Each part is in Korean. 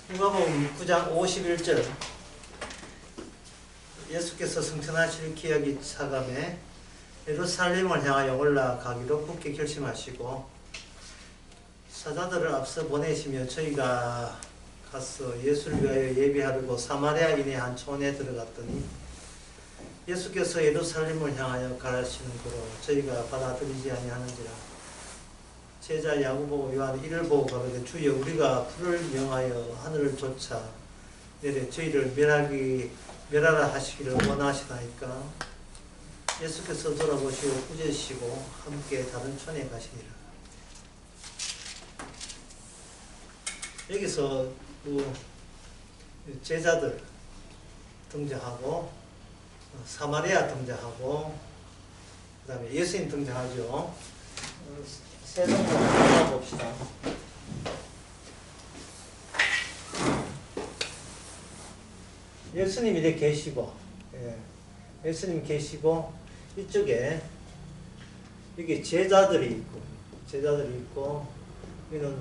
누가복음 9장 51절 예수께서 승천하실 기약이 차감해 예루살렘을 향하여 올라가기로 굳게 결심하시고 사자들을 앞서 보내시며 저희가 가서 예수를 위하여 예비하려고 사마리아인의 한 촌에 들어갔더니 예수께서 예루살렘을 향하여 가시는 도로 저희가 받아들이지 아니하는지라. 제자 야고보 요한 이를 보고 가로되 주여 우리가 불을 명하여 하늘을 쫓아 내려 저희를 멸하라 하시기를 원하시나이까. 예수께서 돌아보시고 꾸짖으시고 함께 다른 촌에 가시니라. 여기서 제자들 등장하고 사마리아 등장하고 그 다음에 예수님 등장하죠. 세 동작 한번 봅시다. 예수님이 이렇게 계시고, 예수님 계시고, 이쪽에, 여기 제자들이 있고, 여기는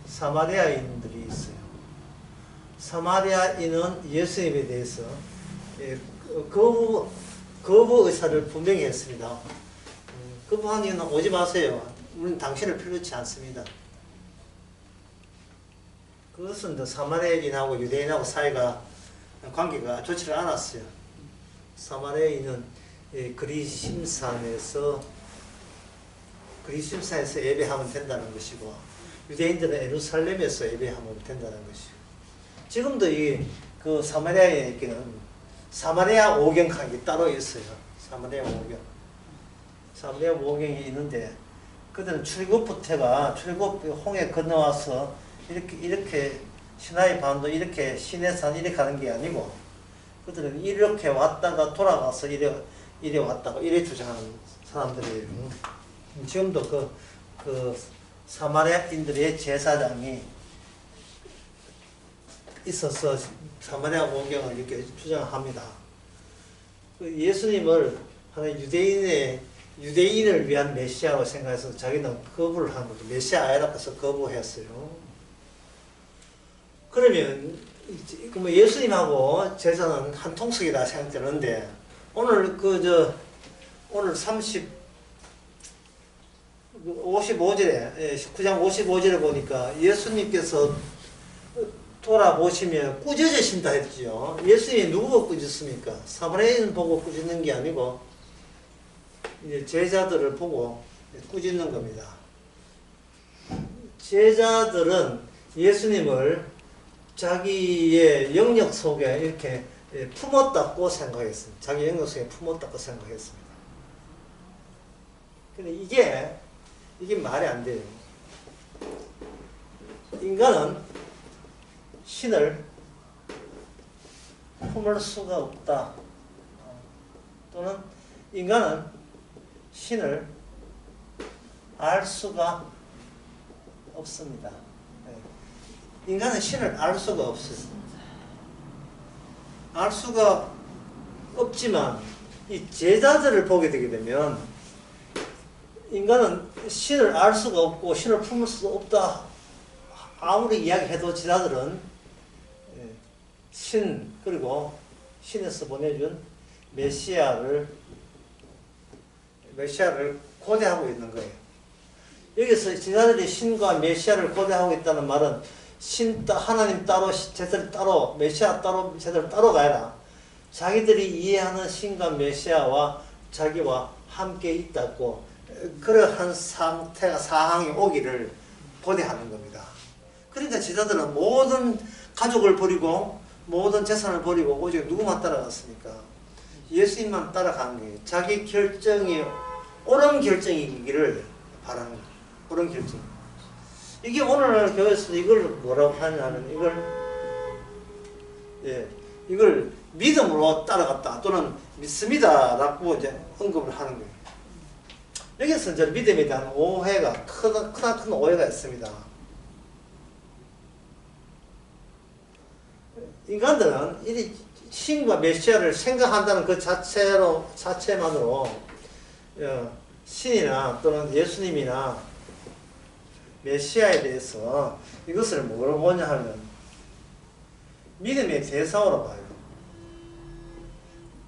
사마리아인들이 있어요. 사마리아인은 예수님에 대해서 거부 의사를 분명히 했습니다. 거부한 이유는 오지 마세요. 우리는 당신을 필요치 않습니다. 그것은 사마리아인하고 유대인하고 사이가 관계가 좋지를 않았어요. 사마리아인은 그리심산에서 예배하면 된다는 것이고, 유대인들은 예루살렘에서 예배하면 된다는 것이고, 지금도 그 사마리아인에게는 사마리아 오경학이 따로 있어요. 사마리아 오경이 있는데, 그들은 출애굽 홍해 건너와서 이렇게 시나이 반도 이렇게 시내산 이렇게 가는 게 아니고, 그들은 이렇게 왔다가 돌아가서 이래 왔다가 이래 주장하는 사람들이에요. 지금도 그 사마리아인들의 제사장이 있어서 사마리아 오경을 이렇게 주장합니다. 예수님을 하나의 유대인을 위한 메시아로 생각해서 자기는 거부를 하는 거죠. 메시아 아니라고 해서 거부했어요. 그러면 예수님하고 제자는 한 통속이다 생각되는데, 오늘 오늘 55절에 9장 55절에 보니까 예수님께서 돌아보시며 꾸짖으신다 했죠. 예수님이 누구 꾸짖습니까? 사마리아인 보고 꾸짖는 게 아니고 이제 제자들을 보고 꾸짖는 겁니다. 제자들은 예수님을 자기의 영역 속에 이렇게 품었다고 생각했습니다. 자기 영역 속에 품었다고 생각했습니다. 근데 이게 말이 안 돼요. 인간은 신을 품을 수가 없다. 또는 인간은 신을 알 수가 없습니다. 인간은 신을 알 수가 없어요. 알 수가 없지만 이 제자들을 보게 되게 되면 인간은 신을 알 수가 없고 신을 품을 수 없다. 아무리 이야기해도 제자들은 그리고 신에서 보내준 메시아를 고대하고 있는 거예요. 여기서 제자들이 신과 메시아를 고대하고 있다는 말은 하나님 따로, 제자들 따로, 메시아 따로, 제자들 따로가 아니라 자기들이 이해하는 신과 메시아와 자기와 함께 있다고, 그러한 상황이 오기를 고대하는 겁니다. 그러니까 제자들은 모든 가족을 버리고 모든 재산을 버리고 오직 누구만 따라갔습니까? 예수님만 따라간 거예요. 자기 결정이 옳은 결정이기를 바라는 거예요. 옳은 결정. 이게 오늘 교회에서 이걸 뭐라고 하냐면 이걸 믿음으로 따라갔다 또는 믿습니다라고 이제 언급을 하는 거예요. 여기서 이제 믿음에 대한 오해가 큰 오해가 있습니다. 인간들은 이 신과 메시아를 생각한다는 그 자체만으로 신이나 또는 예수님이나 메시아에 대해서 이것을 뭐라고 보냐 하면 믿음의 대상으로 봐요.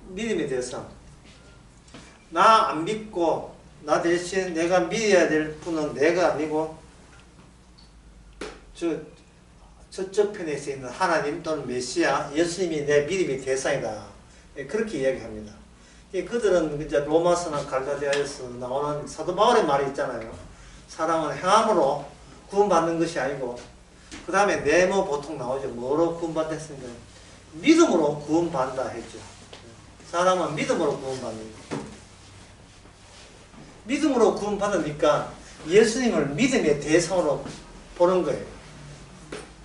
믿음의 대상. 나 안 믿고 나 대신 내가 믿어야 될 분은 내가 아니고 저쪽 편에 있는 하나님 또는 메시아 예수님이 내 믿음의 대상이다. 그렇게 이야기합니다. 그들은 이제 로마서나 갈라디아에서 나오는 사도 바울의 말이 있잖아요. 사람은 행함으로 구원받는 것이 아니고 그 다음에 네모 보통 나오죠. 뭐로 구원받았습니까? 믿음으로 구원받는다 했죠. 사람은 믿음으로 구원받는 거예요. 믿음으로 구원받으니까 예수님을 믿음의 대상으로 보는 거예요.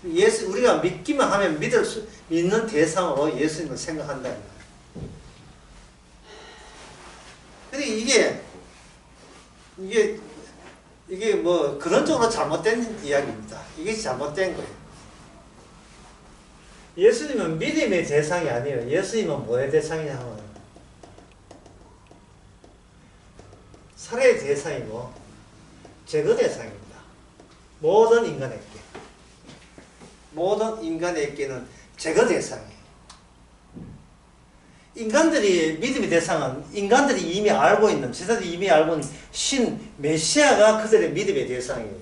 우리가 믿기만 하면 믿는 대상으로 예수님을 생각한다. 근데 이게 뭐 그런 쪽으로 잘못된 이야기입니다. 이게 잘못된 거예요. 예수님은 믿음의 대상이 아니에요. 예수님은 뭐의 대상이냐 하면 살해의 대상이고 제거 대상입니다. 모든 인간에게는 제거 대상이에요. 인간들이 믿음의 대상은 인간들이 이미 알고 있는, 제자들이 이미 알고 있는 신 메시아가 그들의 믿음의 대상이에요.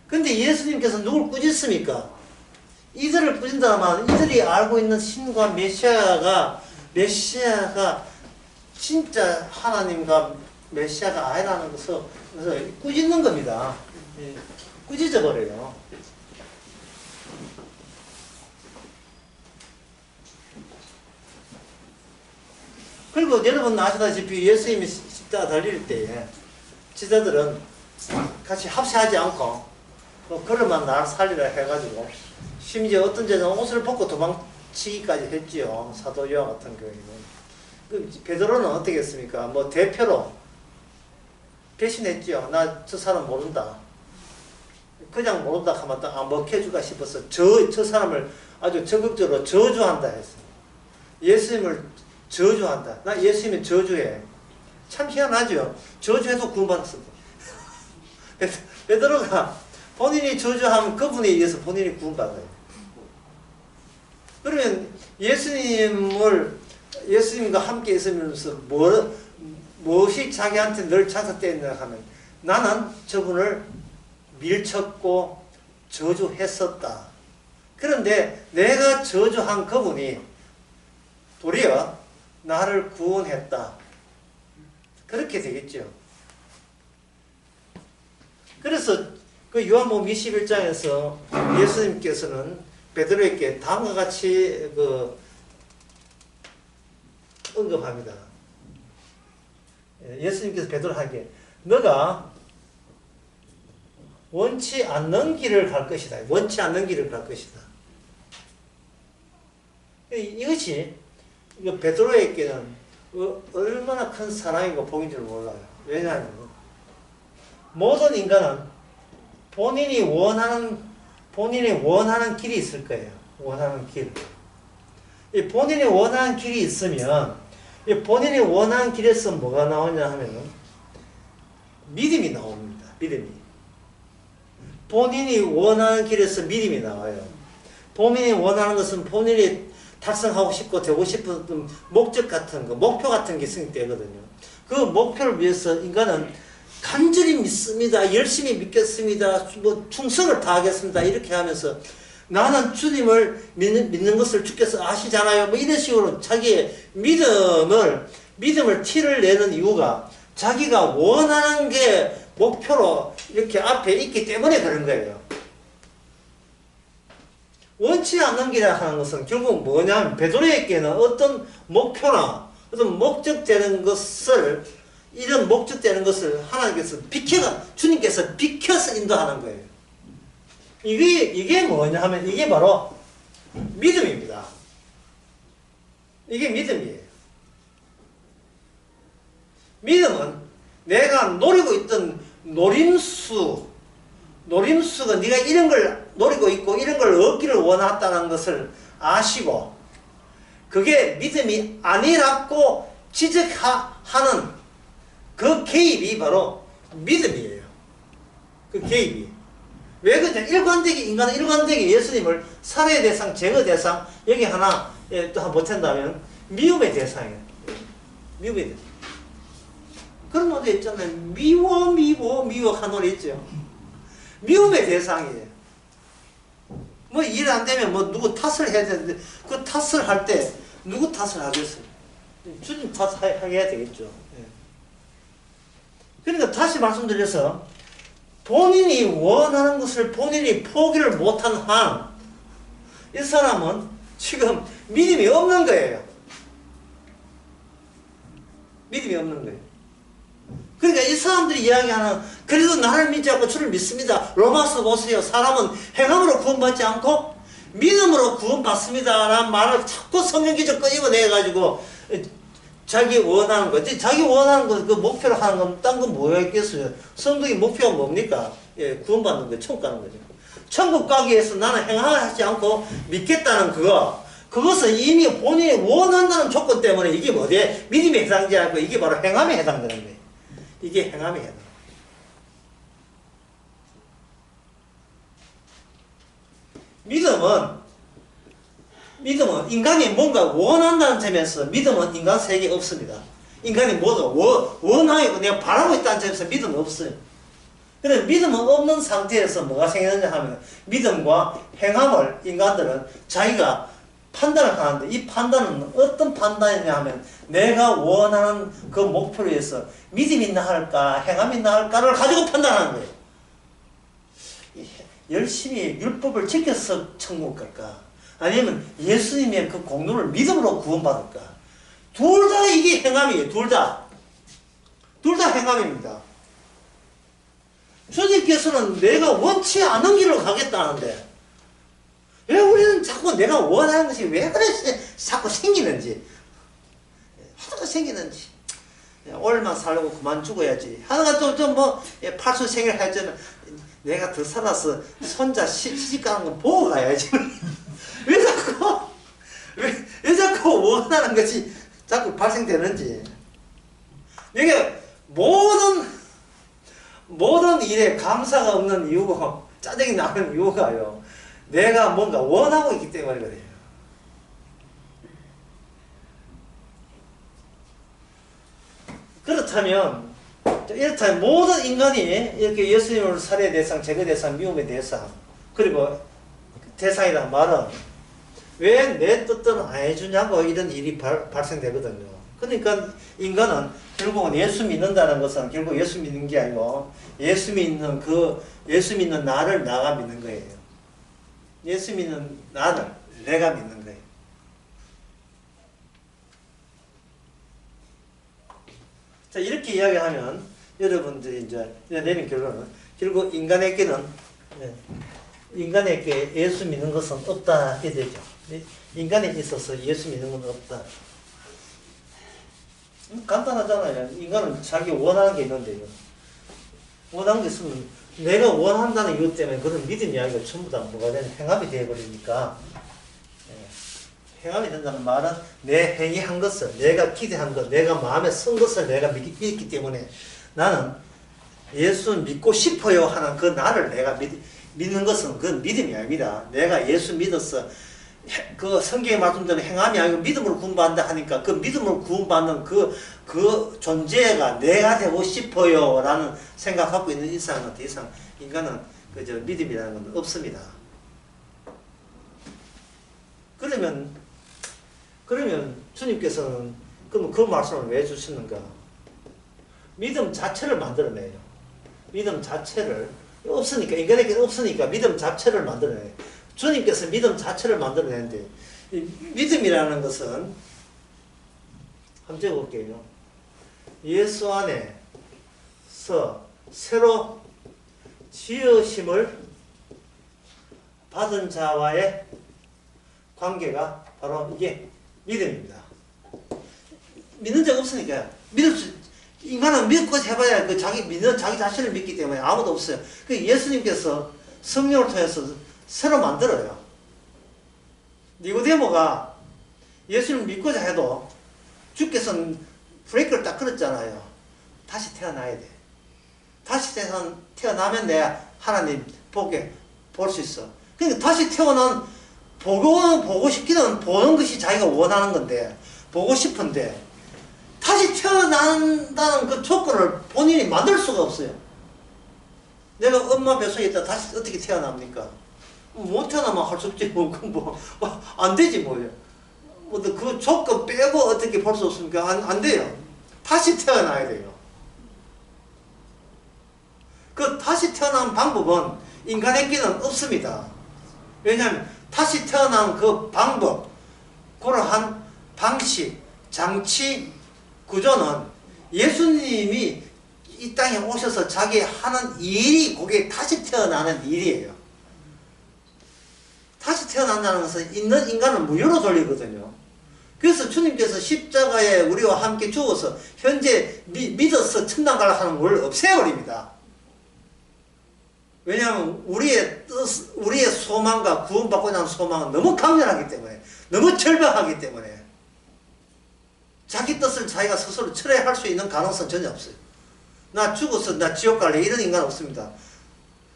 근데 예수님께서 누굴 꾸짖습니까? 이들을 꾸진다면 이들이 알고 있는 신과 메시아가 진짜 하나님과 메시아가 아니라는 것을 꾸짖는 겁니다. 꾸짖어 버려요. 그리고 여러분 아시다시피 예수님이 십자가 달릴 때에 제자들은 같이 합세하지 않고 그러면 나를 살리라 해가지고 심지어 어떤 제자는 옷을 벗고 도망치기까지 했지요. 사도 요한 같은 경우에는. 베드로는 어떻게 했습니까? 뭐 대표로 배신했지요. 나 저 사람 모른다. 그냥 모른다 하면 먹혀줄까 싶어서 저 사람을 아주 적극적으로 저주한다 했어요. 예수님을 저주한다. 나 예수님을 저주해. 참 희한하죠. 저주해도 구원받았어. 베드로가 본인이 저주하면 그분에 의해서 본인이 구원받아요. 그러면 예수님과 함께 있으면서 무엇이 자기한테 늘 자석되었나 하면 나는 저분을 밀쳤고 저주했었다. 그런데 내가 저주한 그분이 도리어 나를 구원했다. 그렇게 되겠죠. 그래서 그 요한복음 21장에서 예수님께서는 베드로에게 다음과 같이 언급합니다. 예수님께서 베드로에게 너가 원치 않는 길을 갈 것이다. 원치 않는 길을 갈 것이다. 이것이 베드로에게는 얼마나 큰 사랑이고 복인 줄 몰라요. 왜냐하면 모든 인간은 본인이 원하는 길이 있을 거예요. 원하는 길. 이 본인이 원하는 길이 있으면 이 본인이 원하는 길에서 뭐가 나오냐 하면은 믿음이 나옵니다. 믿음이. 본인이 원하는 길에서 믿음이 나와요. 본인이 원하는 것은 본인이 달성하고 싶고 되고 싶은 목적 같은 거, 목표 같은 게 성립되거든요. 그 목표를 위해서 인간은 간절히 믿습니다. 열심히 믿겠습니다. 뭐 충성을 다하겠습니다. 이렇게 하면서 나는 주님을 믿는 것을 주께서 아시잖아요. 뭐 이런 식으로 자기의 믿음을 티를 내는 이유가 자기가 원하는 게 목표로 이렇게 앞에 있기 때문에 그런 거예요. 원치 않는 길이라 하는 것은 결국 뭐냐면 베드로에게는 어떤 목표나 어떤 목적되는 것을 이런 목적되는 것을 하나님께서 주님께서 비켜서 인도하는 거예요. 이게 뭐냐 하면 이게 바로 믿음입니다. 이게 믿음이에요. 믿음은 내가 노리고 있던 노림수가 네가 이런 걸 노리고 있고 이런 걸 얻기를 원했다는 것을 아시고 그게 믿음이 아니라고 지적하는 그 개입이 바로 믿음이에요. 그 개입이. 왜 그냥 일관되게 인간은 일관되게 예수님을 살해의 대상, 제거 대상 여기 하나 또 한 못한다면 미움의 대상이에요. 미움의 대상. 그런 노래 있잖아요. 미워 한 노래 있죠. 미움의 대상이에요. 뭐 일 안 되면 뭐 누구 탓을 해야 되는데 그 탓을 할 때 누구 탓을 하겠어요? 주님 탓하게 해야 되겠죠. 예. 그러니까 다시 말씀드려서 본인이 원하는 것을 본인이 포기를 못한 한 이 사람은 지금 믿음이 없는 거예요. 믿음이 없는 거예요. 그러니까 이 사람들이 이야기하는 그래도 나를 믿지 않고 주를 믿습니다. 로마서 보세요. 사람은 행함으로 구원받지 않고 믿음으로 구원받습니다 라는 말을 자꾸 성경기적 끄집어내가지고 자기 원하는 거지. 자기 원하는 거 그 목표로 하는 건 딴 건 뭐가 있겠어요. 성도의 목표가 뭡니까? 예, 구원받는 거, 천국 가는 거죠. 천국 가기 위해서 나는 행함을 하지 않고 믿겠다는 그것은 이미 본인이 원한다는 조건 때문에 이게 뭐지? 믿음에 해당되지 않고 이게 바로 행함에 해당되는 거예요. 이게 행함에 해당. 믿음은 인간이 뭔가 원한다는 점에서 믿음은 인간 세계에 없습니다. 인간이 뭐가 원하고 내가 바라고 있다는 점에서 믿음은 없어요. 그런데 믿음은 없는 상태에서 뭐가 생기느냐 하면 믿음과 행함을 인간들은 자기가 판단을 하는데 이 판단은 어떤 판단이냐 하면 내가 원하는 그 목표를 위해서 믿음이 있나 할까 행함이 있나 할까를 가지고 판단하는 거예요. 열심히 율법을 지켜서 천국 갈까 아니면 예수님의 그 공로를 믿음으로 구원받을까. 둘 다 이게 행함이에요. 둘 다 행함입니다. 주님께서는 내가 원치 않은 길로 가겠다는데 왜 우리는 자꾸 내가 원하는 것이 왜 그래 자꾸 생기는지 하다가 생기는지 오늘만 살고 그만 죽어야지 하다가 좀 뭐 팔순 생일 하잖아. 내가 더 살아서 손자 시집 가는 거 보고 가야지. 왜 자꾸 원하는 것이 자꾸 발생되는지. 이게 모든 일에 감사가 없는 이유가 짜증이 나는 이유가요. 내가 뭔가 원하고 있기 때문에 그래요. 그렇다면 이렇다면 모든 인간이 이렇게 예수님을 살해의 대상, 제거 대상, 미움의 대상 그리고 대상이라는 말은 왜 내 뜻대로 안 해주냐고 이런 일이 발생되거든요. 그러니까 인간은 결국은 예수 믿는다는 것은 결국 예수 믿는 게 아니고 예수 믿는 나를 나가 믿는 거예요. 예수 믿는 나를 내가 믿는 거예요. 자, 이렇게 이야기하면 여러분들이 이제 내린 결론은 결국 인간에게 예수 믿는 것은 없다 해야 되죠. 인간에 있어서 예수 믿는 건 없다. 간단하잖아요. 인간은 자기 원하는 게 있는데요. 원하는 게 있으면 내가 원한다는 이유 때문에 그런 믿음이 아니고 전부 다 뭐가 되는 행함이 되어버리니까 행함이 된다는 말은 내 행위한 것을 내가 기대한 것 내가 마음에 쓴 것을 내가 믿기 때문에 나는 예수 믿고 싶어요 하는 그 나를 내가 믿는 것은 그건 믿음이 아닙니다. 내가 예수 믿어서 그 성경에 말씀대로 행함이 아니고 믿음으로 구원받는다 하니까 그 믿음으로 구원받는 그 존재가 내가 되고 싶어요 라는 생각 갖고 있는 이상은 더 이상 인간은 그저 믿음이라는 건 없습니다. 그러면 주님께서는 그럼 그 말씀을 왜 주시는가? 믿음 자체를 만들어내요. 믿음 자체를 없으니까 인간에게 없으니까 믿음 자체를 만들어내요. 주님께서 믿음 자체를 만들어내는데 이 믿음이라는 것은 한번 적어볼게요. 예수 안에서 새로 지으심을 받은 자와의 관계가 바로 이게 믿음입니다. 믿는 적 없으니까 인간은 믿고 해봐야 자기 자신을 믿기 때문에 아무도 없어요. 그 예수님께서 성령을 통해서 새로 만들어요. 니고데모가 예수를 믿고자 해도 주께서는 브레이크를 딱 걸었잖아요. 다시 태어나야 돼. 다시 태어나면 내가 하나님 볼 수 있어. 그러니까 다시 태어난 보고 싶기는 보는 것이 자기가 원하는 건데 보고 싶은데 다시 태어난다는 그 조건을 본인이 만들 수가 없어요. 내가 엄마 뱃속에 있다 다시 어떻게 태어납니까? 못 태어나면 할 수 없지 안 되지 뭐예요. 그 조건 빼고 어떻게 볼 수 없습니까? 안 돼요. 다시 태어나야 돼요. 그 다시 태어난 방법은 인간에게는 없습니다. 왜냐하면 다시 태어난 그 방법, 그러한 방식, 장치, 구조는 예수님이 이 땅에 오셔서 자기 하는 일이 그게 다시 태어나는 일이에요. 다시 태어난다는 것은 있는 인간을 무효로 돌리거든요. 그래서 주님께서 십자가에 우리와 함께 죽어서 현재 믿어서 천당 가려 하는 걸 없애버립니다. 왜냐하면 우리의 소망과 구원받고자 하는 소망은 너무 강렬하기 때문에, 너무 절박하기 때문에 자기 뜻을 자기가 스스로 철회할 수 있는 가능성은 전혀 없어요. 나 죽어서 나 지옥 갈래 이런 인간 없습니다.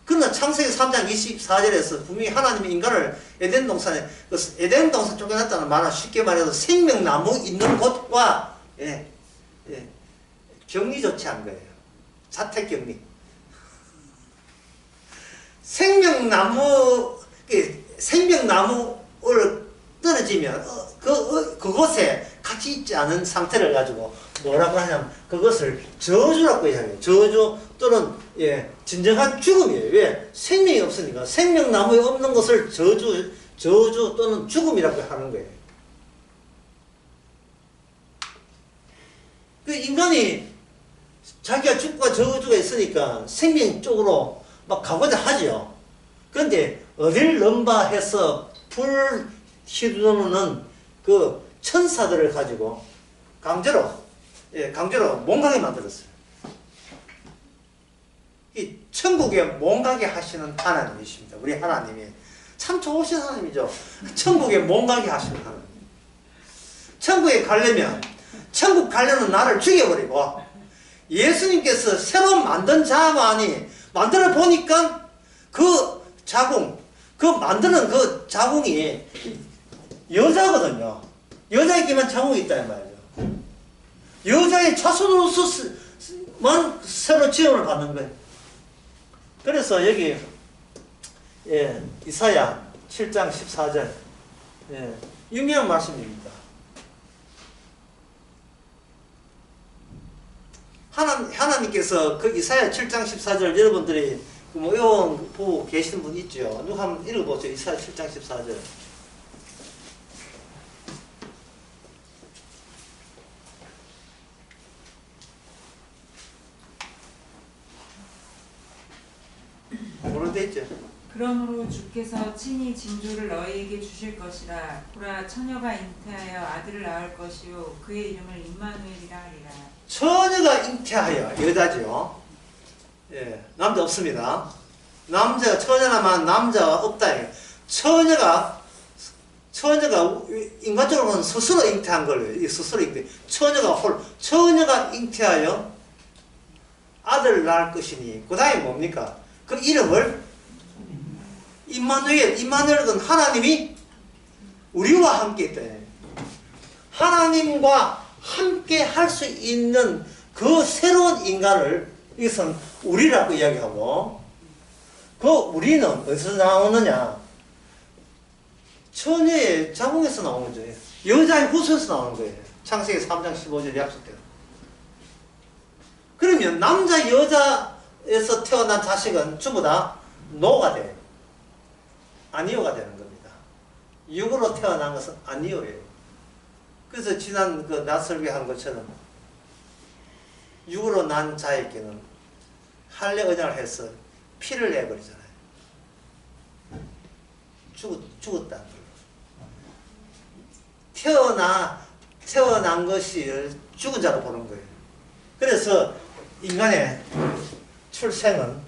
그러나 창세기 3장 24절에서 분명히 하나님이 인간을 에덴 동산에, 에덴 동산 쫓겨났다는 말은 쉽게 말해서 생명나무 있는 곳과 격리 조치한 거예요. 자택격리. 생명나무를 떨어지면 그곳에 같이 있지 않은 상태를 가지고 뭐라고 하냐면 그것을 저주라고 이야기해요. 저주 또는 진정한 죽음이에요. 왜? 생명이 없으니까 생명나무에 없는 것을 저주 또는 죽음이라고 하는 거예요. 그 인간이 자기가 죽과 저주가 있으니까 생명 쪽으로 막 가고자 하지요. 그런데 어딜 넘바 해서 불 휘두르는 그 천사들을 가지고 강제로 못 가게 만들었어요. 이 천국에 못 가게 하시는 하나님이십니다. 우리 하나님이 참 좋으신 하나님이죠. 천국에 못 가게 하시는 하나님. 천국에 가려면 천국 가려는 나를 죽여버리고 예수님께서 새로 만든 자만이 만들어 보니까 그 자궁, 그 만드는 그 자궁이 여자거든요. 여자에게만 자궁이 있다는 말이죠. 여자의 자손으로서만 새로 지음을 받는 거예요. 그래서 여기 이사야 7장 14절 유명한 말씀입니다. 하나님께서 그 이사야 7장 14절 여러분들이 보고 계시는 분 있죠? 누가 한번 읽어보세요. 이사야 7장 14절. 뭐로 돼 있죠? 그러므로 주께서 친히 징조를 너희에게 주실 것이라. 보라, 처녀가 잉태하여 아들을 낳을 것이요 그의 이름을 임마누엘이라 하리라. 처녀가 잉태하여 여자죠. 남자 없습니다. 처녀나만 남자가 없다. 처녀가 인간적으로는 스스로 잉태한 걸로, 스스로 잉태. 처녀가 잉태하여 아들을 낳을 것이니, 그 다음에 뭡니까? 그 이름을 임마누엘은 하나님이 우리와 함께 있다. 하나님과 함께 할 수 있는 그 새로운 인간을 이것은 우리라고 이야기하고, 그 우리는 어디서 나오느냐? 처녀의 자궁에서 나오는 거예요. 여자의 후손에서 나오는 거예요. 창세기 3장 15절 약속대로. 그러면 남자 여자에서 태어난 자식은 전부 다 노가 돼요. 아니오가 되는 겁니다. 육으로 태어난 것은 아니오예요. 그래서 지난 그 낯설게한 것처럼 육으로 난 자에게는 할례 언약을 해서 피를 내버리잖아요. 죽었다는 걸로. 태어난 것이 죽은 자로 보는 거예요. 그래서 인간의 출생은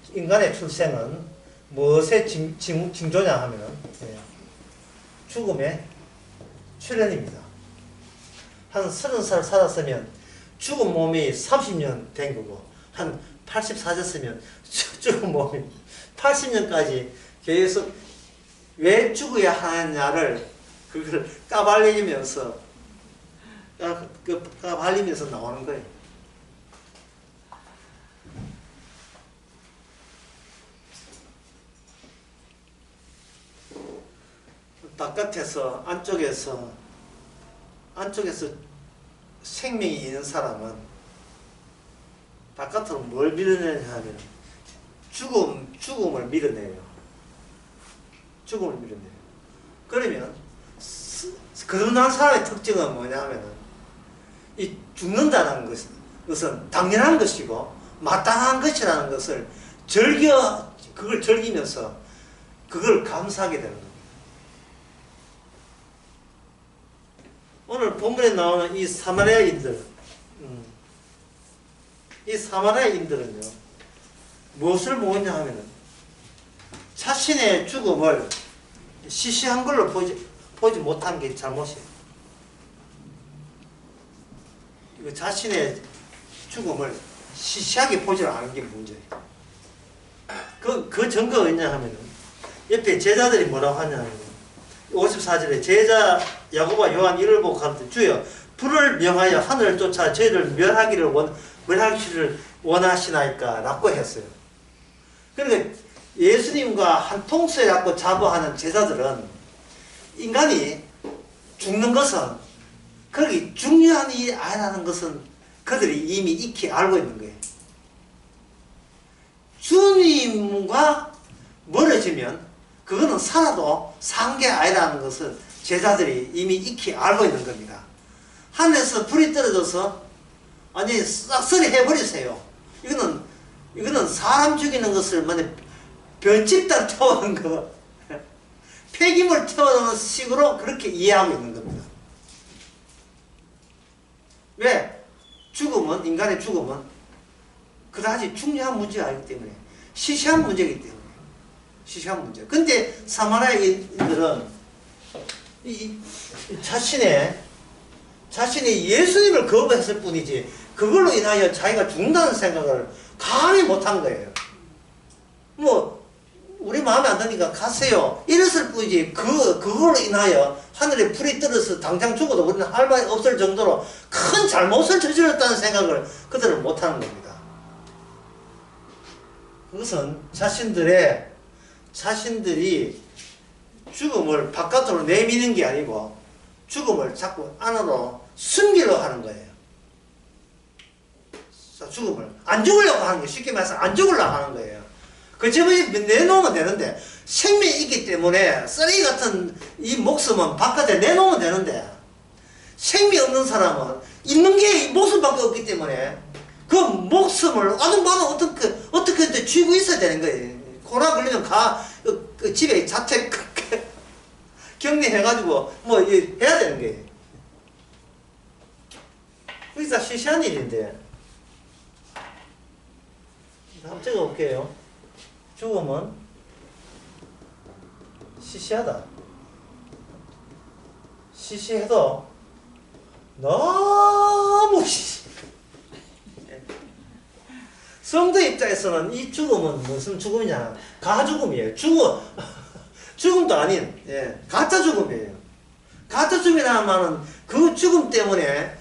무엇의 징조냐 하면은 죽음의 출현입니다. 한 30살 살았으면 죽은 몸이 30년 된 거고, 한 84졌으면 죽은 몸이 80년까지 계속 왜 죽어야 하느냐를 그걸 까발리면서 까발리면서 나오는 거예요. 바깥에서 안쪽에서 생명이 있는 사람은 바깥으로 뭘 밀어내냐 하면 죽음을 밀어내요. 죽음을 밀어내요. 그러면 거듭난 사람의 특징은 뭐냐 하면은 이 죽는다는 것은 당연한 것이고 마땅한 것이라는 것을 그걸 즐기면서 그걸 감사하게 되는 겁니다. 오늘 본문에 나오는 이 사마리아인들은요, 무엇을 보았냐 하면은, 자신의 죽음을 시시한 걸로 보지 못한 게 잘못이에요. 이거 자신의 죽음을 시시하게 보지 않은 게 문제예요. 그 증거가 있냐 하면은, 옆에 제자들이 뭐라고 하냐면, 54절에 제자 야고보와 요한 이를 보고 가로되 주여 불을 명하여 하늘을 쫓아 저희를 멸하기를 원하시나이까 라고 했어요. 그러니까 예수님과 한 통수에 갖고 자부하는 제자들은 인간이 죽는 것은 그렇게 중요한 일이 아니라는 것은 그들이 이미 익히 알고 있는 거예요. 주님과 멀어지면 그거는 살아도 산 게 아니라는 것을 제자들이 이미 익히 알고 있는 겁니다. 하늘에서 불이 떨어져서 완전히 싹쓸이 해버리세요. 이거는 사람 죽이는 것을 만약 별집단 태우는 거, 폐기물 태우는 식으로 그렇게 이해하고 있는 겁니다. 왜? 인간의 죽음은 그다지 중요한 문제가 아니기 때문에, 시시한 문제이기 때문에. 시시한 문제. 근데 사마리아인들은 자신이 예수님을 거부했을 뿐이지 그걸로 인하여 자기가 죽는다는 생각을 감히 못한 거예요. 뭐 우리 마음에 안 드니까 가세요 이랬을 뿐이지 그걸로 인하여 하늘에 불이 떨어져서 당장 죽어도 우리는 할 말이 없을 정도로 큰 잘못을 저질렀다는 생각을 그들은 못하는 겁니다. 그것은 자신들이 죽음을 바깥으로 내미는 게 아니고 죽음을 자꾸 안으로 숨기려고 하는 거예요. 죽음을 안 죽으려고 하는 거예요. 쉽게 말해서 안 죽으려고 하는 거예요. 그 집에 내놓으면 되는데, 생명이 있기 때문에 쓰레기 같은 이 목숨은 바깥에 내놓으면 되는데, 생명이 없는 사람은 있는 게 이 목숨밖에 없기 때문에 그 목숨을 아둥바둥 어떻게 쥐고 있어야 되는 거예요. 코로나 걸리면 그 집에 자택 격리해가지고 뭐 해야 되는 거예요. 그게 다 시시한 일인데. 한번 적어볼게요. 죽음은 시시하다. 시시해도 너무 성도 입장에서는 이 죽음은 무슨 죽음이냐? 가죽음이에요. 죽음도 아닌, 가짜 죽음이에요. 가짜 죽음이라는 말은 그 죽음 때문에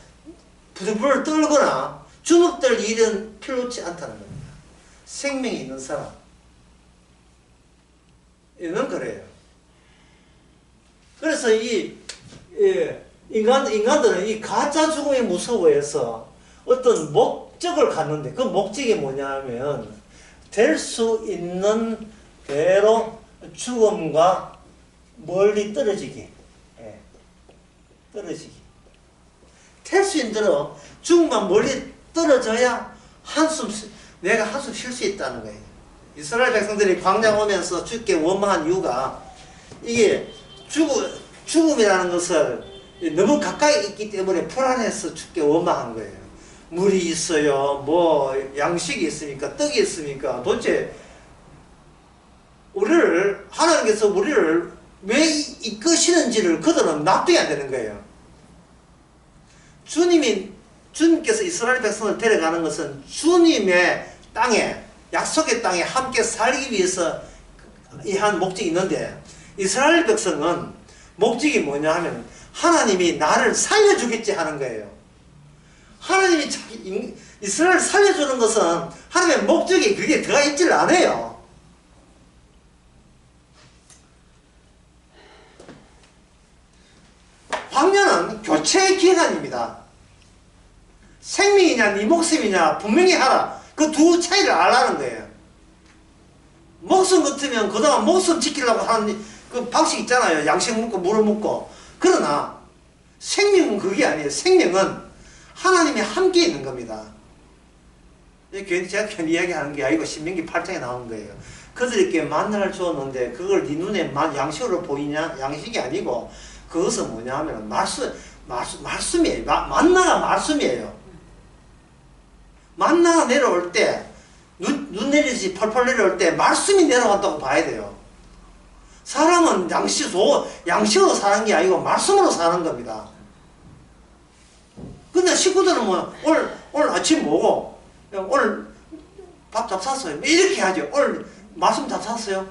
부들부들 떨거나 주눅들 일은 필요치 않다는 겁니다. 생명이 있는 사람. 이는 그래요. 그래서 인간들은 이 가짜 죽음이 무서워해서 어떤 목적을 갖는데, 그 목적이 뭐냐면 될 수 있는 대로 죽음과 멀리 떨어지기. 떨어지기. 될 수 있는 대로 죽음과 멀리 떨어져야 내가 한숨 쉴 수 있다는 거예요. 이스라엘 백성들이 광야 오면서 죽게 원망한 이유가 이게 죽음이라는 것을 너무 가까이 있기 때문에 불안해서 죽게 원망한 거예요. 물이 있어요. 뭐 양식이 있습니까? 떡이 있습니까? 도대체 하나님께서 우리를 왜 이끄시는지를 그들은 납득이 안 되는 거예요. 주님이 주님께서 이스라엘 백성을 데려가는 것은 주님의 땅에, 약속의 땅에 함께 살기 위해서 이 한 목적이 있는데, 이스라엘 백성은 목적이 뭐냐 하면 하나님이 나를 살려주겠지 하는 거예요. 하나님이 이스라엘을 살려주는 것은 하나님의 목적이 그게 들어가 있질 않아요. 황녀는 교체의 기간입니다. 생명이냐 네 목숨이냐 분명히 하라. 그 두 차이를 알라는 거예요. 목숨 같으면 그동안 목숨 지키려고 하는 그 방식 있잖아요. 양식 묻고 물을 묻고. 그러나 생명은 그게 아니에요. 생명은 하나님이 함께 있는 겁니다. 제가 괜히 이야기하는 게 아니고 신명기 8장에 나온 거예요. 그들에게 만나를 주었는데 그걸 네 눈에 양식으로 보이냐? 양식이 아니고 그것은 뭐냐 하면 말씀이에요. 만나가 말씀이에요. 만나가 내려올 때 눈 내리듯이 펄펄 내려올 때 말씀이 내려간다고 봐야 돼요. 사람은 양식으로 사는 게 아니고 말씀으로 사는 겁니다. 근데 식구들은 뭐 오늘 아침 뭐고 오늘 밥 잡쌌어요 이렇게 하죠. 오늘 말씀 잡쌌어요.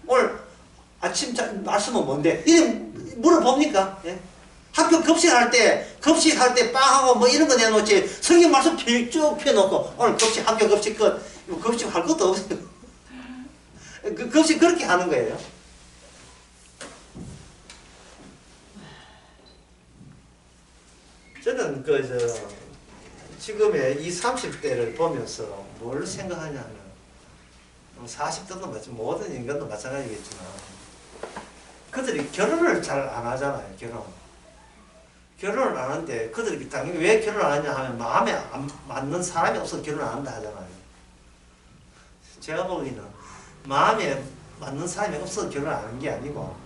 오늘 아침 말씀은 뭔데? 이래 물어봅니까? 예? 학교 급식할 때 빵하고 뭐 이런 거 내놓지 성경 말씀 쭉 펴놓고 오늘 학교 급식 급식 할 것도 없어요. 급식 그렇게 하는 거예요. 저는 지금의 이 30대를 보면서 뭘 생각하냐면 40대도 모든 인간도 마찬가지겠지만 그들이 결혼을 잘 안 하잖아요. 결혼을 안 하는데 그들이 당연히 왜 결혼을 안 하냐 하면 마음에 안 맞는 사람이 없어서 결혼 안 한다 하잖아요. 제가 보기에는 마음에 맞는 사람이 없어서 결혼 안 하는 게 아니고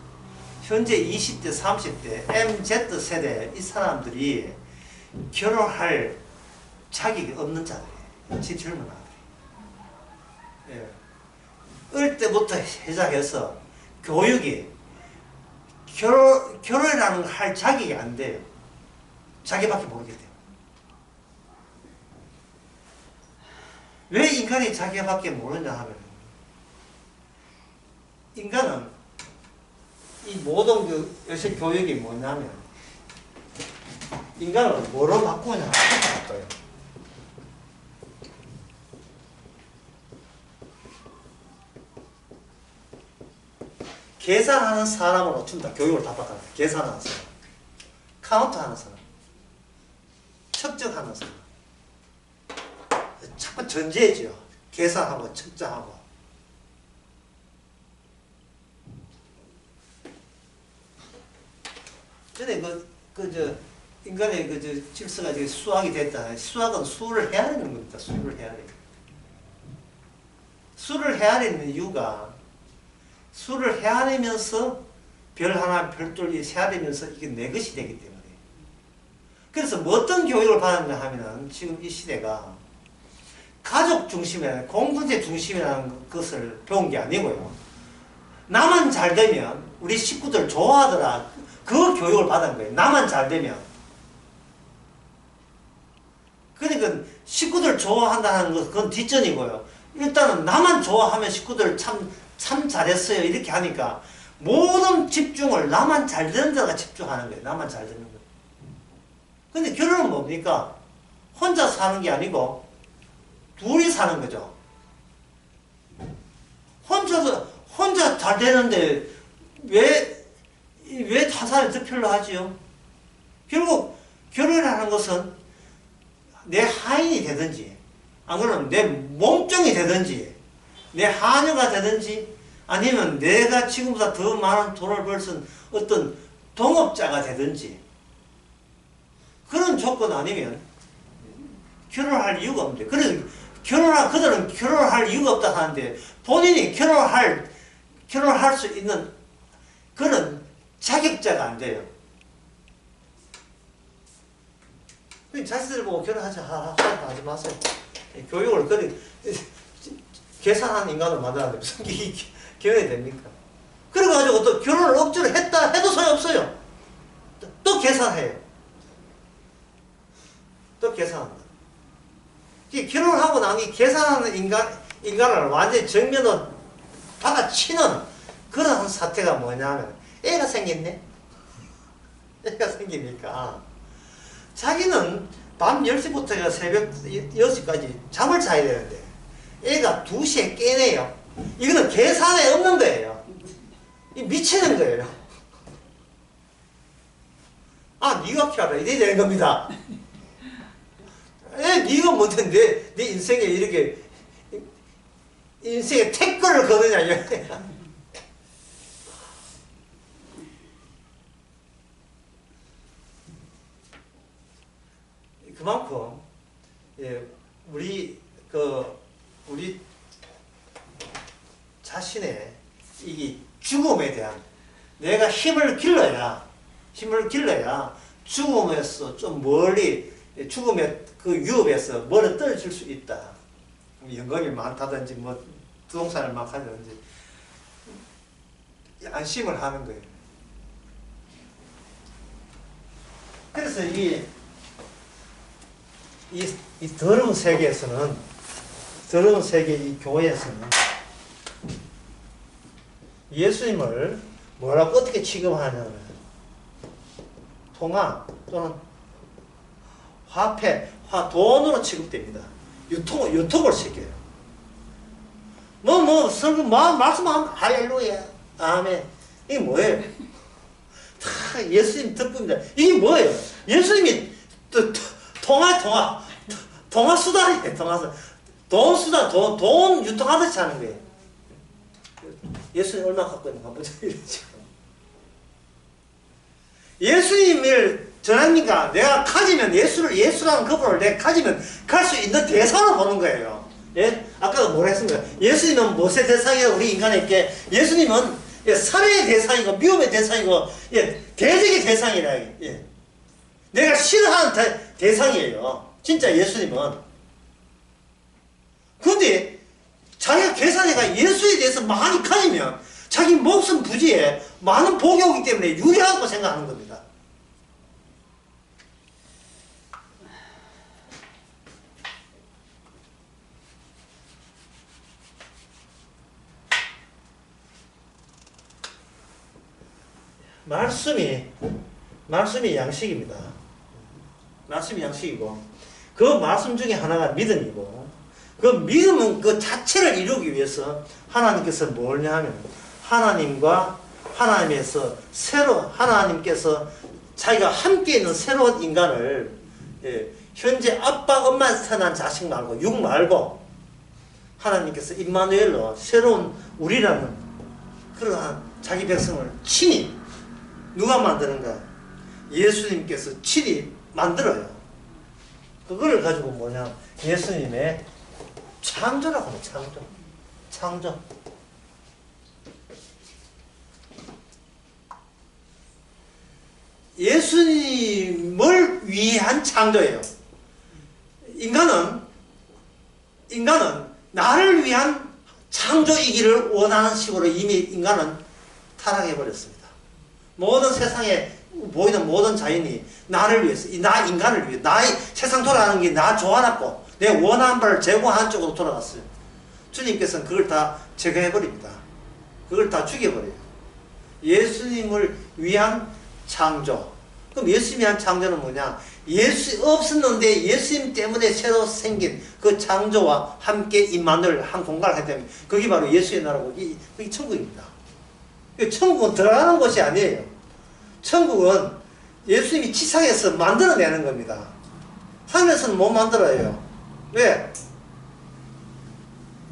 현재 20대, 30대, MZ세대 이 사람들이 결혼할 자격이 없는 자들이에요. 제 젊은 아들이. 예. 어릴 때부터 시작해서 교육이 결혼이라는 걸 할 자격이 안 돼요. 자기밖에 모르게 돼요. 왜 인간이 자기밖에 모르냐 하면 인간은 이 모든 요새 교육이 뭐냐면 인간을 뭐로 바꾸냐 바꿔요. 계산하는 사람으로 준다. 교육을 다 받았다. 계산하는 사람, 카운트하는 사람, 척정하는 사람. 자꾸 전제죠. 계산하고 척정하고. 전에 인간의 질서가 수학이 됐다. 수학은 수를 헤아리는 겁니다. 수를 헤아리는. 수를 헤아리는 이유가 수를 헤아리면서 별 하나 별둘이 헤아리면서 이게 내 것이 되기 때문에. 그래서 뭐 어떤 교육을 받았냐 하면은 지금 이 시대가 가족 중심이라는 공동체 중심이라는 것을 배운 게 아니고요. 나만 잘 되면 우리 식구들 좋아하더라. 그 교육을 받은 거예요. 나만 잘 되면. 그러니까 식구들 좋아한다는 것 그건 뒷전이고요. 일단은 나만 좋아하면 식구들 참 잘했어요. 이렇게 하니까 모든 집중을 나만 잘 되는 데가 집중하는 거예요. 나만 잘 되는 거. 근데 결혼은 뭡니까? 혼자 사는 게 아니고 둘이 사는 거죠. 혼자 잘 되는데 왜 한 사람이 더 필요하지요? 결국 결혼하는 것은 내 하인이 되든지 안 그러면 내 몸종이 되든지 내 하녀가 되든지 아니면 내가 지금보다 더 많은 돈을 벌 수 있는 어떤 동업자가 되든지 그런 조건 아니면 결혼할 이유가 없는데 그래서 그들은 결혼할 이유가 없다 하는데 본인이 결혼할 수 있는 그런 자격자가 안 돼요. 자식들 보고 결혼하지 마세요. 교육을 계산하는 인간을 만들었는데 무슨 결혼이 됩니까? 그래가지고 또 결혼을 억지로 했다 해도 소용없어요. 또 계산해요. 또 계산한다. 결혼하고 나니 계산하는 인간을 완전히 정면으로 받아치는 그런 사태가 뭐냐면 애가 생겼네. 애가 생기니까 자기는 밤 10시부터 새벽 6시까지 잠을 자야 되는데 애가 2시에 깨네요. 이거는 계산에 없는 거예요. 미치는 거예요. 아, 네가 키워라 이래 되는 겁니다. 네가 뭔데 내 인생에 이렇게 인생에 태클을 거느냐 이거야. 그만큼 우리 자신의 이 죽음에 대한 내가 힘을 길러야 죽음에서 좀 멀리 죽음의 그 유업에서 멀어 떨어질 수 있다. 영감이 많다든지 뭐 부동산을 막 하든지 안심을 하는 거예요. 그래서 이 더러운 세계에서는 더러운 세계 이 교회에서는 예수님을 뭐라고 어떻게 취급하냐면 통화 또는 화폐, 돈으로 취급됩니다. 유통을 시켜요. 말씀하면 할렐루야, 아멘. 이게 뭐예요? 다 예수님 덕분입니다. 이게 뭐예요? 예수님이 통화 수단이에요. 돈 유통하듯이 하는 거예요. 예수님 얼마 갖고 있는가 보자 이러죠. 예수님을 전합니까? 내가 가지면 예수라는 그분을 내가 가지면 갈 수 있는 대상으로 보는 거예요. 예? 아까 뭐라 했습니까? 예수님은 무엇의 대상이에요? 우리 인간에게 예수님은 살해의 대상이고 미움의 대상이고 대적의 대상이라. 내가 싫어하는 대상이에요. 진짜 예수님은. 그런데 자기가 계산해가 예수에 대해서 많이 가지면 자기 목숨 부지에 많은 복이 오기 때문에 유리하다고 생각하는 겁니다. 말씀이 양식입니다. 말씀이 양식이고 그 말씀 중에 하나가 믿음이고 그 믿음은 그 자체를 이루기 위해서 하나님께서 뭐냐 하면 하나님과 하나님에서 하나님께서 자기가 함께 있는 새로운 인간을 현재 아빠 엄마에서 태어난 자식 말고 육 말고 하나님께서 임마누엘로 새로운 우리라는 그러한 자기 백성을 친히 누가 만드는가? 예수님께서 친히 만들어요. 그거를 가지고 뭐냐? 예수님의 창조라고 해요. 창조. 예수님을 위한 창조예요. 인간은 나를 위한 창조이기를 원하는 식으로 이미 인간은 타락해버렸습니다. 모든 세상에 보이는 모든 자연이 나를 위해서, 나 인간을 위해, 나의 세상 돌아가는 게 나 좋아놨고 내 원하는 바를 제공하는 쪽으로 돌아갔어요. 주님께서는 그걸 다 제거해버립니다. 그걸 다 죽여버려요. 예수님을 위한 창조. 그럼 예수님이 한 창조는 뭐냐? 예수 없었는데 예수님 때문에 새로 생긴 그 창조와 함께 임마누엘 한 공간을 하기 때문에 그게 바로 예수의 나라고 그게 천국입니다. 천국은 들어가는 것이 아니에요. 천국은 예수님이 지상에서 만들어내는 겁니다. 하늘에서는 못 만들어요. 왜?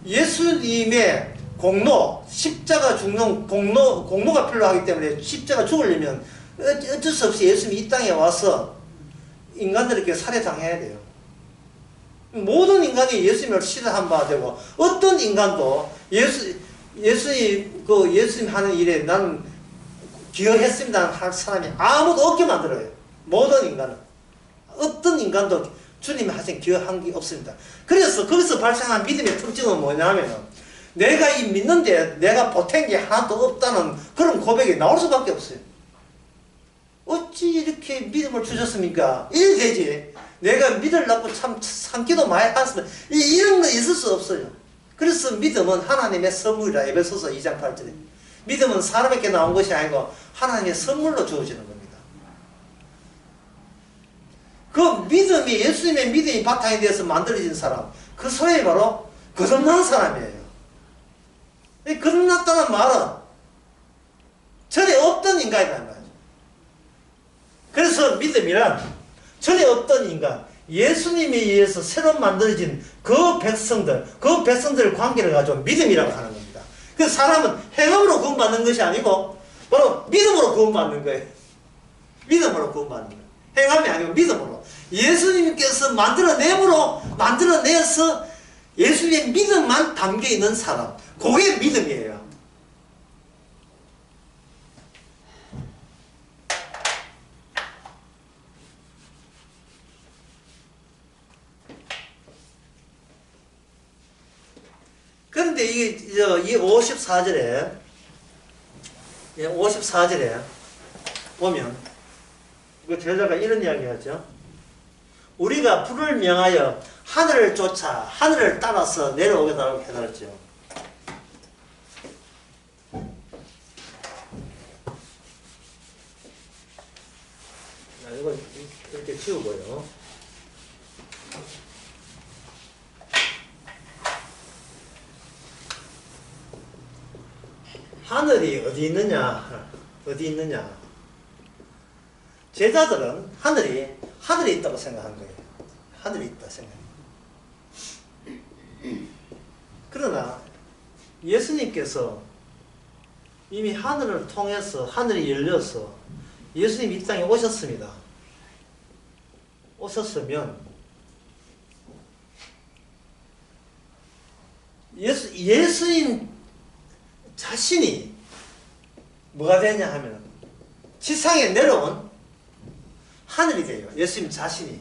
예수님의 공로, 십자가 죽는 공로가 필요하기 때문에 십자가 죽으려면 어쩔 수 없이 예수님이 이 땅에 와서 인간들에게 살해당해야 돼요. 모든 인간이 예수님을 싫어한 바 되고 어떤 인간도 예수님 하는 일에 나는 기여했습니다 할 사람이 아무도 없게 만들어요. 모든 인간은. 어떤 인간도 주님이 하신 기여한 게 없습니다. 그래서 거기서 발생한 믿음의 특징은 뭐냐면 내가 이 믿는데 내가 보탠 게 하나도 없다는 그런 고백이 나올 수밖에 없어요. 어찌 이렇게 믿음을 주셨습니까? 이래 되지. 내가 믿으려고 참 산기도 많이 했으면 이런 거 있을 수 없어요. 그래서 믿음은 하나님의 선물이라. 에베소서 2장 8절에 믿음은 사람에게 나온 것이 아니고 하나님의 선물로 주어지는 겁니다. 그 믿음이, 예수님의 믿음이 바탕이 되어서 만들어진 사람, 그 소위 바로 거듭난 사람이에요. 이 거듭났다는 말은 전에 없던 인간이란 말이죠. 그래서 믿음이란 전에 없던 인간, 예수님에 의해서 새로 만들어진 그 백성들 관계를 가지고 믿음이라고 하는 겁니다. 그래서 사람은 행함으로 구원받는 것이 아니고 바로 믿음으로 구원받는 거예요. 믿음으로 구원받는 거예요. 행함이 아니고 믿음으로. 예수님께서 만들어내서 예수님의 믿음만 담겨있는 사람, 그게 믿음이에요. 그런데 이 54절에 보면 그 제자가 이런 이야기 하죠. 우리가 불을 명하여 하늘을 쫓아 하늘을 따라서 내려오게 해달죠. 이건 이렇게 지우고요. 하늘이 어디 있느냐? 어디 있느냐? 제자들은 하늘이 있다고 생각한 거예요. 하늘이 있다 생각해요. 그러나 예수님께서 이미 하늘을 통해서 하늘이 열려서 예수님이 이 땅에 오셨습니다. 오셨으면 예수님 자신이 뭐가 되냐 하면 지상에 내려온 하늘이 돼요. 예수님 자신이.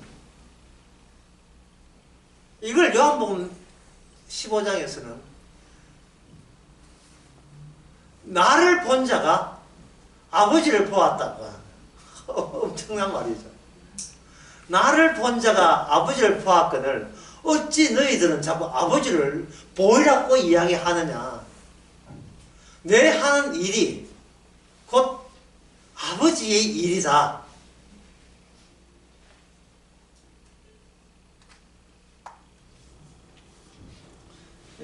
이걸 요한복음 15장에서는 나를 본 자가 아버지를 보았다고 하는 엄청난 말이죠. 나를 본 자가 아버지를 보았거늘 어찌 너희들은 자꾸 아버지를 보이라고 이야기하느냐. 내 하는 일이 곧 아버지의 일이다.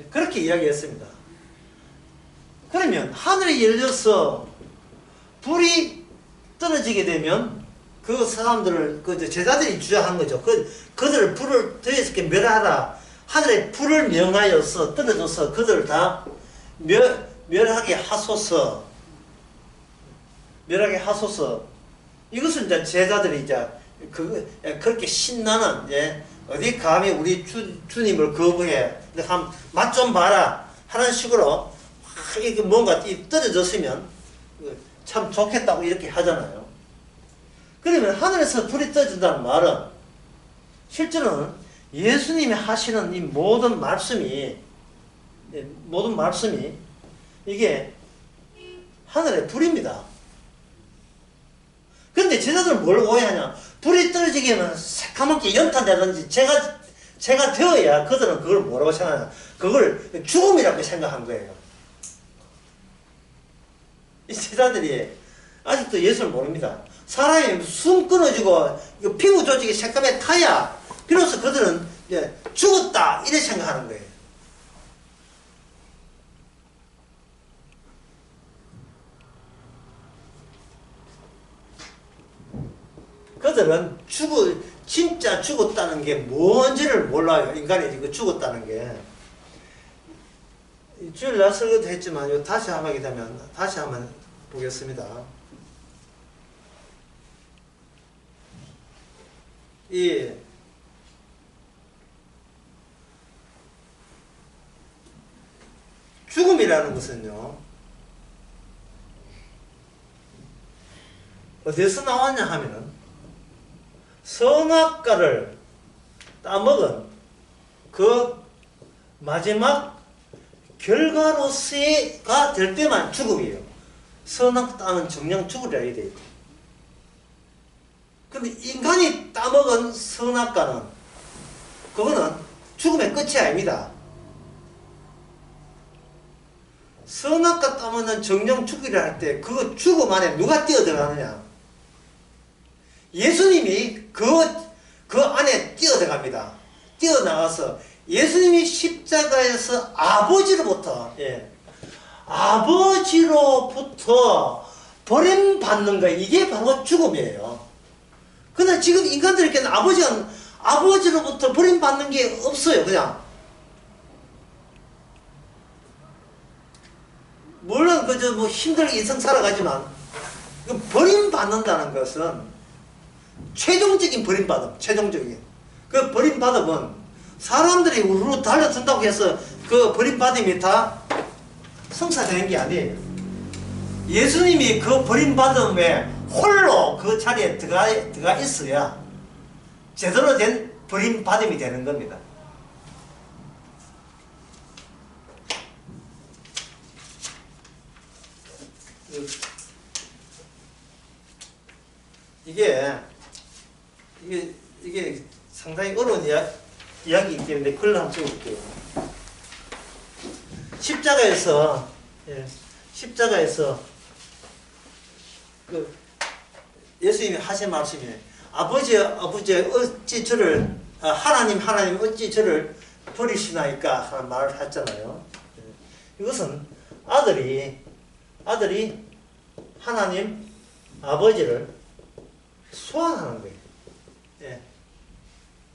그렇게 이야기했습니다. 그러면 하늘이 열려서 불이 떨어지게 되면 그 사람들을, 그 제자들이 주장한 거죠. 그들을 불을 더 이렇게 멸하라. 하늘에 불을 명하여서 떨어져서 그들을 다 멸하게 하소서. 멸하게 하소서. 이것은 이제 제자들이 이제 그렇게 신나는, 예, 어디 감히 우리 주님을 거부해. 맛 좀 봐라. 하는 식으로 이게 뭔가 떨어졌으면 참 좋겠다고 이렇게 하잖아요. 그러면 하늘에서 불이 떨어진다는 말은 실제로는 예수님이 하시는 이 모든 말씀이 이게 하늘의 불입니다. 그런데 제자들은 뭘 오해하냐? 불이 떨어지기에는 새까맣게 연탄되든지 제가 되어야 그들은 그걸 뭐라고 생각하냐? 그걸 죽음이라고 생각한 거예요. 이 제자들이 아직도 예수를 모릅니다. 사람이 숨 끊어지고 피부 조직이 새까맣게 타야 비로소 그들은 이제 죽었다 이렇게 생각하는 거예요. 그들은 진짜 죽었다는 게 뭔지를 몰라요. 인간이 이거 죽었다는 게. 주일날 설교도 했지만 다시 한번 보겠습니다. 이 죽음이라는 것은요, 어디서 나왔냐 하면은 선악과를 따먹은 그 마지막 결과로서가 될 때만 죽음이에요. 선악 따는 정령 죽으려 해야 돼요. 근데 인간이 따먹은 선악과는 그거는 죽음의 끝이 아닙니다. 선악과 따먹는 정령 죽기를 할 때 그 죽음 안에 누가 뛰어들어가느냐? 예수님이 그 안에 뛰어들어갑니다. 뛰어나가서 예수님이 십자가에서 아버지로부터 아버지로부터 버림받는 거 이게 바로 죽음이에요. 근데 지금 인간들에게는 아버지로부터 버림받는 게 없어요. 그냥 물론 그저 뭐 힘들게 인생 살아가지만 버림받는다는 것은 최종적인 버림받음, 최종적인 그 버림받음은 사람들이 우르르 달려든다고 해서 그 버림받음이 다 성사되는 게 아니에요. 예수님이 그 버림받음에 홀로 그 자리에 들어가 있어야 제대로 된 버림받음이 되는 겁니다. 이게 상당히 어려운 이야기이기 때문에 글을 한번 써볼게요. 십자가에서 그 예수님이 하신 말씀이 아버지 어찌 저를 하나님 어찌 저를 버리시나이까 하는 말을 했잖아요. 이것은 아들이 하나님 아버지를 소환하는 거예요.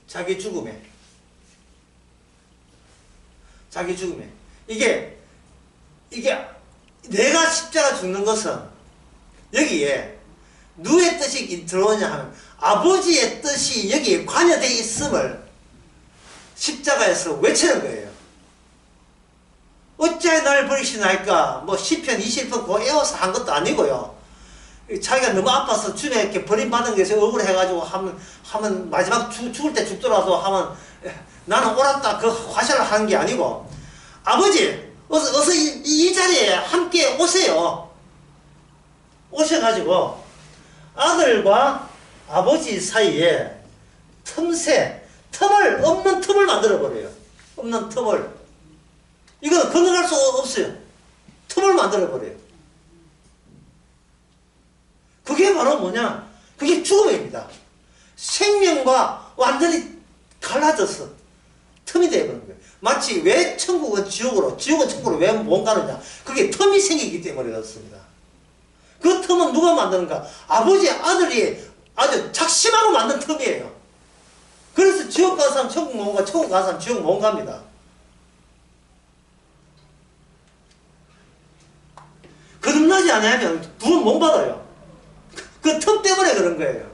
자기 죽음에 이게 내가 십자가 죽는 것은 여기에 누구의 뜻이 들어오냐 하면 아버지의 뜻이 여기에 관여되어 있음을 십자가에서 외치는 거예요. 어찌하여 나를 버리시나이까 뭐 시편 20편 그거 외워서 한 것도 아니고요. 자기가 너무 아파서 주님에 이렇게 버림받은 것에 억울해가지고 하면 마지막 죽을 때 죽더라도 하면 나는 옳았다 그 화살을 하는 게 아니고 아버지 어서 이 자리에 함께 오세요. 오셔가지고 아들과 아버지 사이에 없는 틈을 만들어버려요. 없는 틈을. 이거는 건너갈 수 없어요. 틈을 만들어버려요. 그게 바로 뭐냐? 그게 죽음입니다. 생명과 완전히 갈라져서 틈이 되어버린 거예요. 마치 왜 지옥은 천국으로 왜 못 가느냐? 그게 틈이 생기기 때문에 그렇습니다. 그 틈은 누가 만드는가? 아버지, 아들이 아주 작심하고 만든 틈이에요. 그래서 지옥 가는 사람 천국 못 가, 천국 가는 사람 지옥 못 갑니다. 거듭나지 않으면 구원 못 받아요. 그 틈 때문에 그런 거예요.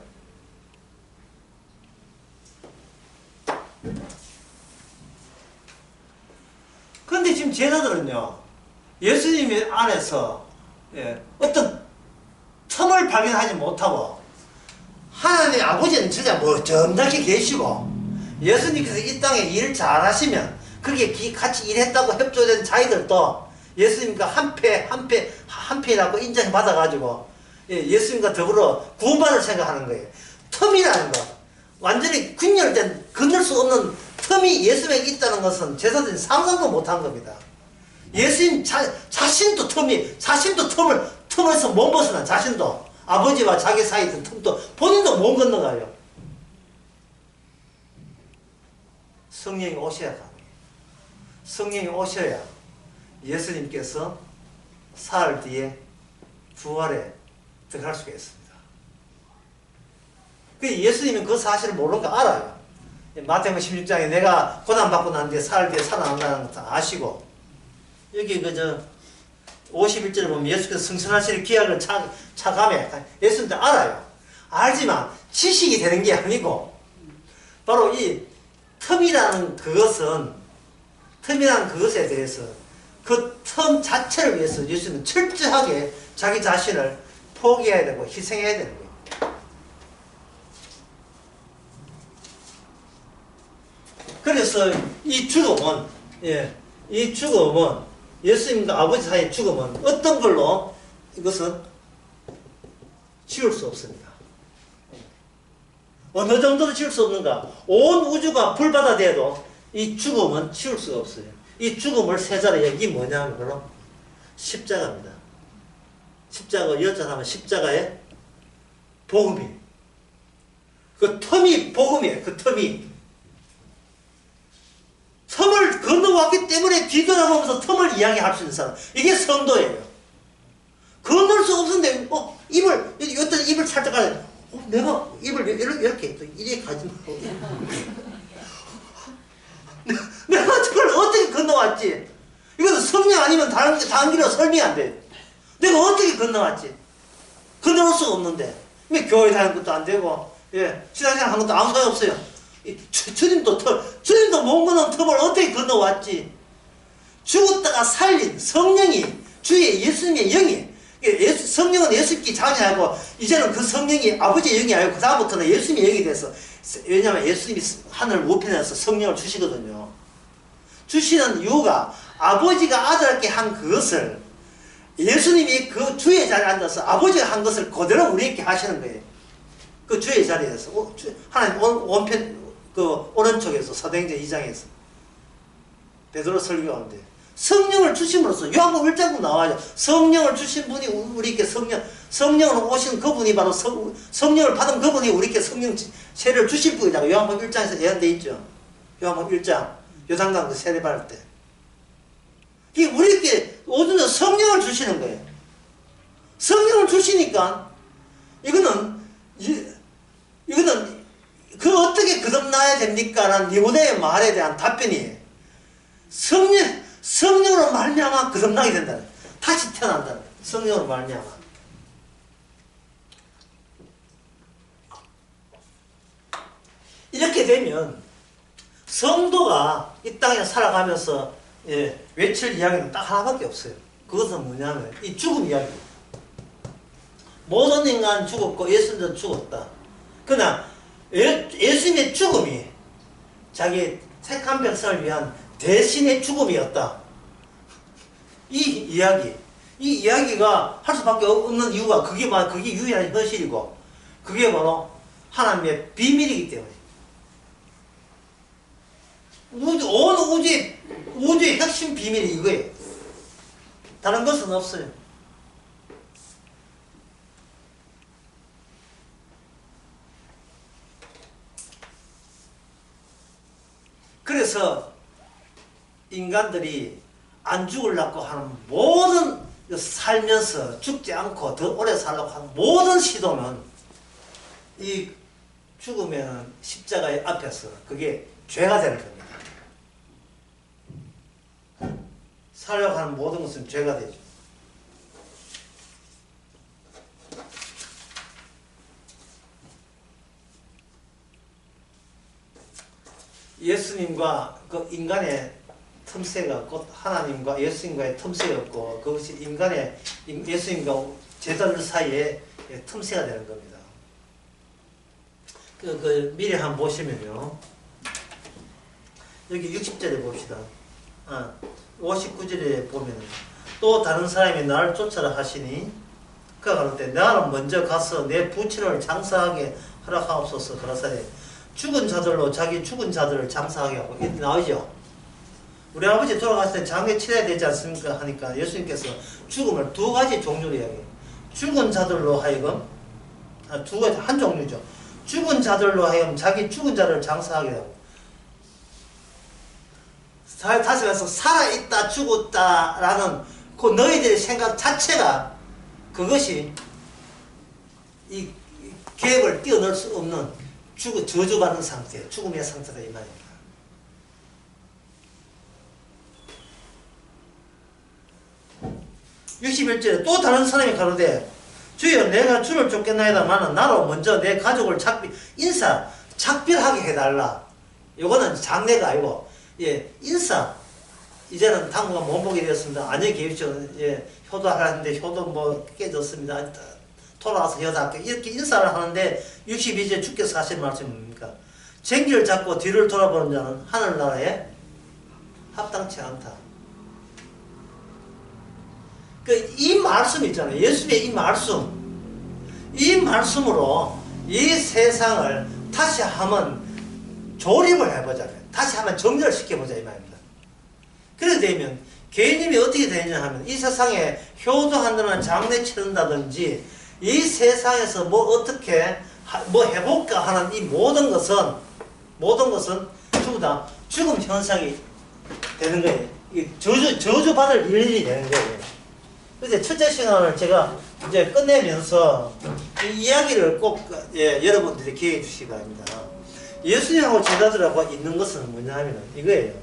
그런데 지금 제자들은요, 예수님의 안에서 어떤 틈을 발견하지 못하고, 하나님 아버지는 진짜 점잖게 계시고, 예수님께서 이 땅에 일을 잘 하시면, 그게 같이 일했다고 협조된 자기들도 예수님과 한패라고 인정받아가지고, 예수님과 더불어 구원받을 생각하는 거예요. 틈이라는 거, 완전히 균열된, 건널 수 없는 틈이 예수님에게 있다는 것은 제자들이 상상도 못한 겁니다. 예수님 자신도 틈에서 못 벗어나, 자신도. 아버지와 자기 사이에 있는 틈도 본인도 못 건너가요. 성령이 오셔야 합니다. 성령이 오셔야 예수님께서 사흘 뒤에 부활에 들어갈 수가 있습니다. 예수님은 그 사실을 모르는 거 알아요. 마태복음 16장에 내가 고난받고 난 뒤에 사흘 뒤에 살아난다는 것도 아시고, 여기 51절에 보면 예수께서 승천하실 기약을 차감해. 예수님도 알아요. 알지만 지식이 되는 게 아니고, 바로 이 틈이라는 그것에 대해서 그 틈 자체를 위해서 예수님은 철저하게 자기 자신을 포기해야 되고 희생해야 되는 거예요. 그래서 이 죽음은 예수님과 아버지 사이의 죽음은 어떤 걸로 이것은 지울 수 없습니다. 어느 정도로 치울 수 없는가? 온 우주가 불바다 돼도 이 죽음은 치울 수가 없어요. 이 죽음을 세자리에 이게 뭐냐면 그럼 십자가입니다. 십자가 여자하면 십자가의 복음이 그 텀이 복음이에요. 그 텀이 텀을 건너왔기 때문에 뒤돌아보면서 텀을 이야기할 수 있는 사람 이게 성도예요. 건널 수 없는데 입을 어떤 입을 살짝 가려 내가 입을 이렇게 이렇게 가지 말고 내가 저걸 어떻게 건너왔지? 이거는 성령 아니면 다른 길로 설명이 안 돼. 내가 어떻게 건너왔지? 건너올 수가 없는데 왜 교회 다니는 것도 안 되고 신앙생활 하는 것도 아무 소용 없어요. 주님도 못 건넌 텀을 어떻게 건너왔지? 죽었다가 살린 성령이 주의 예수님의 영이 성령은 예수님께 자녀하고 이제는 그 성령이 아버지의 영이 아니고 그 다음부터는 예수님의 영이 돼서 왜냐하면 예수님이 하늘 우편에서 성령을 주시거든요. 주시는 이유가 아버지가 아들에게 한 그것을 예수님이 그 주의 자리에 앉아서 아버지가 한 것을 그대로 우리에게 하시는 거예요. 그 주의 자리에서 하나님 원편 그 오른쪽에서 사도행전 2장에서 베드로 설교하는데 성령을 주심으로써 요한복음 1장도 나와요. 성령을 주신 분이 우리에게 성령을 오신 그분이 바로 성령을 받은 그분이 우리에게 성령 세례를 주실 분이라고 요한복음 1장에서 예언되어 있죠. 요한복음 1장 요단강 그 세례 받을 때 이게 우리에게 오전에 성령을 주시는 거예요. 성령을 주시니까 이거는 그 어떻게 거듭나야 됩니까? 라는 니고데의 말에 대한 답변이 성령으로 말미암아 거듭나게 된다. 다시 태어난다. 성령으로 말미암아. 이렇게 되면 성도가 이 땅에 살아가면서 외칠 이야기는 딱 하나밖에 없어요. 그것은 뭐냐면 이 죽음 이야기. 모든 인간 죽었고 예수님도 죽었다. 그러나 예수님의 죽음이 자기 택한 백성을 위한 대신의 죽음이었다. 이 이야기가 할 수밖에 없는 이유가 그게 유일한 현실이고 그게 바로 하나님의 비밀이기 때문에 온 우주의 핵심 비밀이 이거예요. 다른 것은 없어요. 그래서 인간들이 안 죽으려고 하는 모든 살면서 죽지 않고 더 오래 살려고 하는 모든 시도는 이 죽으면 십자가의 앞에서 그게 죄가 되는 겁니다. 살려고 하는 모든 것은 죄가 되죠. 예수님과 그 인간의 틈새가 곧 하나님과 예수님과의 틈새였고 그것이 예수님과 제자들 사이에 틈새가 되는 겁니다. 미리 한번 보시면요. 여기 60절에 봅시다. 59절에 보면 또 다른 사람이 나를 쫓아라 하시니 그가 가로되 나는 먼저 가서 내 부친을 장사하게 허락하옵소서 그러사되 죽은 자들로 자기 죽은 자들을 장사하게 하고 이렇게 나오죠. 우리 아버지 돌아갔을 때 장례 치러야 되지 않습니까? 하니까 예수님께서 죽음을 두 가지 종류로 이야기해요. 죽은 자들로 하여금 두 가지 한 종류죠. 죽은 자들로 하여금 자기 죽은 자를 장사하게 하고 다시 말해서 살아있다 죽었다라는 그 너희들의 생각 자체가 그것이 이 계획을 뛰어넘을 수 없는 저주받는 상태, 죽음의 상태다 이 말입니다. (61절에) 또 다른 사람이 가로되 주여 내가 주를 쫓겠나이다마는 나로 먼저 내 가족을 작별하게 해달라. 요거는 장례가 아니고 인사. 이제는 당분간 못 보게 되었습니다. 안녕히 계십시오. 효도하는데 효도 뭐 깨졌습니다. 돌아와서 효도할게. 이렇게 인사를 하는데 62절 주께서 하신 말씀이 뭡니까? 쟁기를 잡고 뒤를 돌아보는 자는 하늘나라에 합당치 않다. 이 말씀 있잖아요. 예수님의 이 말씀으로 이 세상을 다시 한번 조립을 해보자면, 다시 한번 정렬 시켜보자 이 말입니다. 그래 되면 개인님이 어떻게 되느냐 하면, 이 세상에 효도한다는 장례 치른다든지 이 세상에서 뭐 어떻게 뭐 해볼까 하는 이 모든 것은 전부 다 죽음 현상이 되는 거예요. 이 저주받을 일이 되는 거예요. 그래서 첫째 시간을 제가 이제 끝내면서 이 이야기를 꼭 여러분들이 기억해 주시기 바랍니다. 예수님하고 제자들하고 있는 것은 뭐냐 하면 이거예요.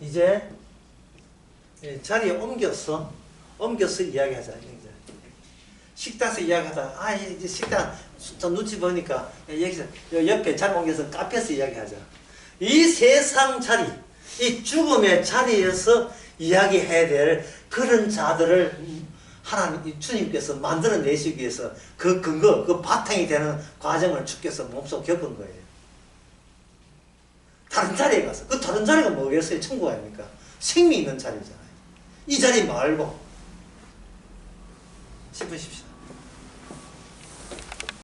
이제 자리에 옮겨서 이야기하자. 식당에서 이야기하다. 이제 식당 좀 눈치 보니까 여기서 옆에 자리 옮겨서 카페에서 이야기하자. 이 세상 자리, 이 죽음의 자리에서 이야기해야 될 그런 자들을 하나님, 주님께서 만들어내시기 위해서 그 근거, 그 바탕이 되는 과정을 주께서 몸소 겪은 거예요. 다른 자리에 가서. 그 다른 자리가 뭐겠어요? 천국 아닙니까? 생미 있는 자리잖아요. 이 자리 말고 싶으십시오.